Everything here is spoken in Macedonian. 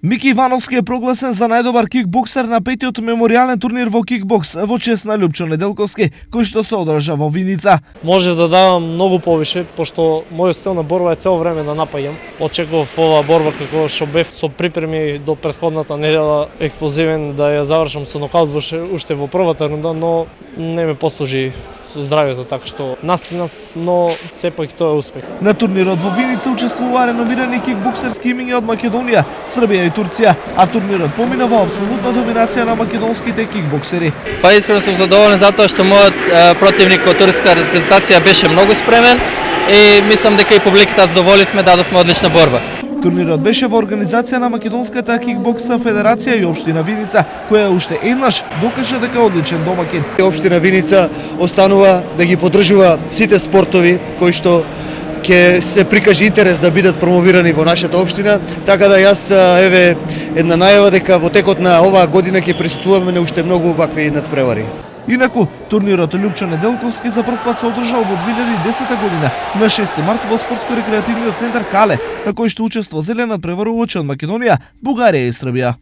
Мики Ивановски е прогласен за најдобар кикбоксер на петиот меморијален турнир во кикбокс во чест на Лјупчо Неделковски, кој што се одржа во Виница. Може да давам многу повише, пошто мојот стил на борба е цело време да напаѓам. Очекував оваа борба како што бев со припреми до претходната недела експлозивен да ја завршам со нокаут уште во првата рунда, но не ме послужи со здравјето, така што настигнав, но сепак и тоа е успех. На турнирот во Виница учествуваа реномирани кикбоксерски имиња од Македонија, Србија и Турција, а турнирот помина во апсолутна доминација на македонските кикбоксери. Па искрено сум задоволен затоа што мојот противник од турска репрезентација беше многу спремен и мислам дека и публиката задоволивме, дадовме одлична борба. Турнирот беше во организација на Македонската кикбокса федерација и општина Виница, која уште еднаш докажа дека е одличен домакин. Општина Виница останува да ги поддржува сите спортови кои што ќе се прикаже интерес да бидат промовирани во нашата општина, така да јас еве една најава дека во текот на оваа година ќе присуствуваме на уште многу вакви надпревари. Инаку, турнирот Лјупчо Неделковски за прв пат се одржал во 2010 година на 6 март во спортско-рекреативниот центар Кале, на кој што учества зелен надпреварувачи од Македонија, Бугарија и Србија.